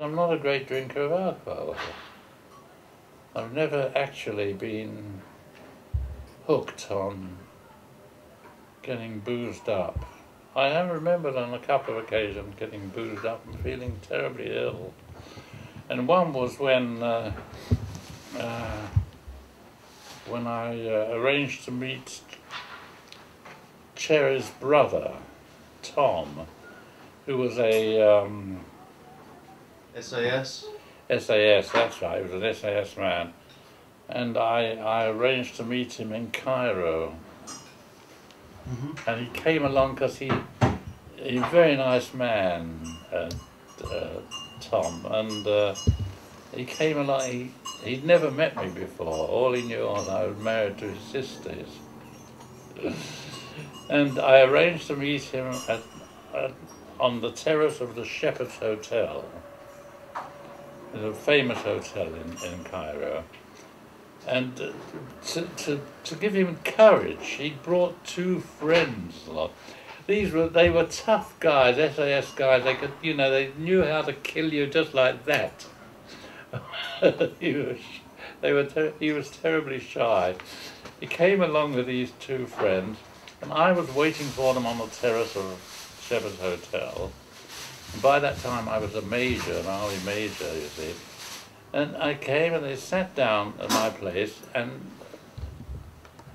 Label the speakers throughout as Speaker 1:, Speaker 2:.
Speaker 1: I'm not a great drinker of alcohol. I've never actually been hooked on getting boozed up. I have remembered on a couple of occasions getting boozed up and feeling terribly ill. And one was when I arranged to meet Cherry's brother, Tom, who was a
Speaker 2: SAS?
Speaker 1: SAS, that's right, he was an SAS man. And I arranged to meet him in Cairo. And he came along because he's a very nice man, Tom, and he came along. He'd never met me before. All he knew was I was married to his sisters. And I arranged to meet him on the terrace of the Shepherd's Hotel. It's a famous hotel in Cairo. And to give him courage, he brought two friends along. They were tough guys, SAS guys. They could, they knew how to kill you just like that. He was terribly shy. He came along with these two friends, and I was waiting for them on the terrace of Shepherd's Hotel. And by that time, I was a major, an army major, you see. And I came and they sat down at my place, and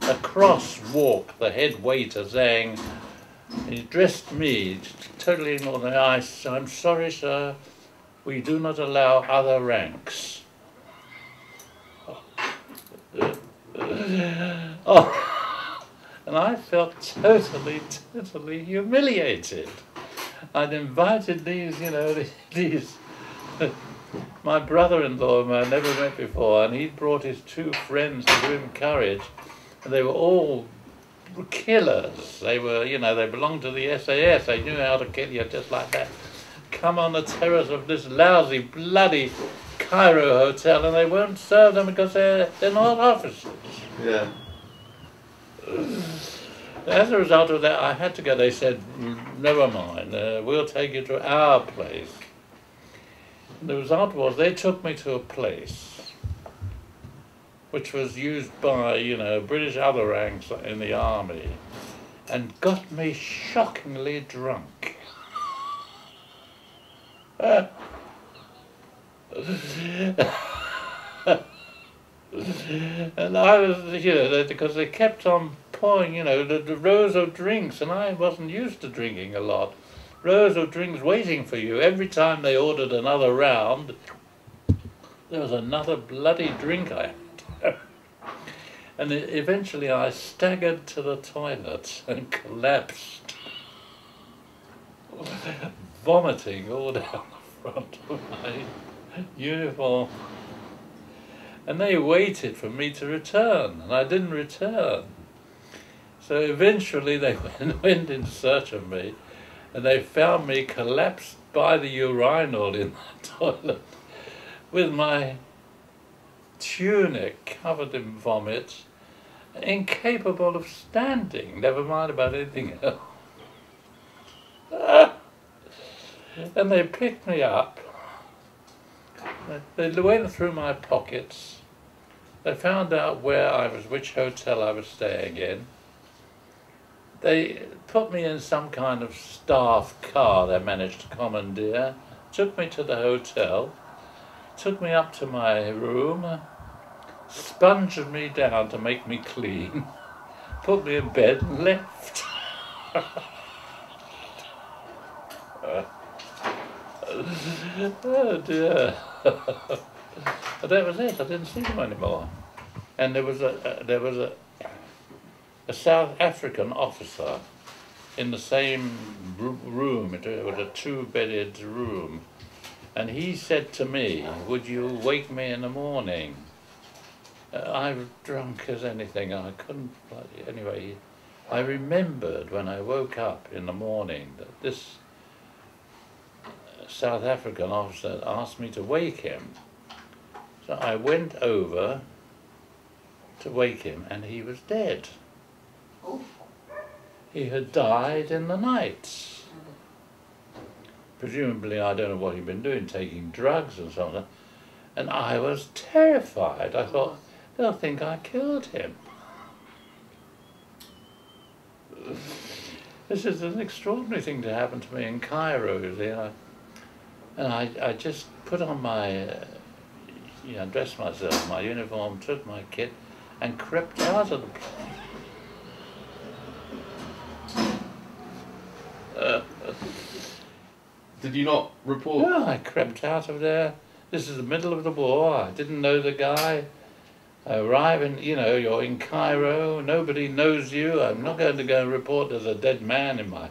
Speaker 1: across walked the head waiter saying, he addressed me, totally ignored me, I'm sorry, sir, we do not allow other ranks. Oh, and I felt totally humiliated. I'd invited these my brother-in-law, whom I never met before, and he'd brought his two friends to give him courage, and they were all killers. They were, they belonged to the SAS. They knew how to kill you just like that. Come on the terrace of this lousy, bloody Cairo hotel, and they won't serve them because they're not officers.
Speaker 2: Yeah.
Speaker 1: As a result of that, I had to go. They said, never mind, we'll take you to our place. The result was they took me to a place which was used by, British other ranks in the army, and got me shockingly drunk. And I was, because they kept on pouring, the rows of drinks, and I wasn't used to drinking a lot. Rows of drinks waiting for you. Every time they ordered another round, there was another bloody drink I had to have. And eventually I staggered to the toilet and collapsed, vomiting all down the front of my uniform. And they waited for me to return, and I didn't return. So eventually they went in search of me, and they found me collapsed by the urinal in the toilet with my tunic covered in vomit, incapable of standing, never mind about anything else. And they picked me up. They went through my pockets. They found out where I was, which hotel I was staying in. They put me in some kind of staff car they managed to commandeer, took me to the hotel, took me up to my room, sponged me down to make me clean, put me in bed and left. Oh dear. But that was it. I didn't see them anymore. And there was a South African officer in the same room. It was a two-bedded room, and he said to me, "Would you wake me in the morning?" I was drunk as anything. I couldn't. Anyway, I remembered when I woke up in the morning that this South African officer asked me to wake him. So I went over to wake him, and he was dead. He had died in the night. presumably, I don't know what he'd been doing, taking drugs or something. And I was terrified. I thought, they'll think I killed him. This is an extraordinary thing to happen to me in Cairo, you know. And I just put on my, dressed myself, my uniform, took my kit, and crept out of the place.
Speaker 2: Did you not report?
Speaker 1: No, I crept out of there. This is the middle of the war. I didn't know the guy. I arrive and, you're in Cairo. Nobody knows you. I'm not going to go and report there's a dead man in my...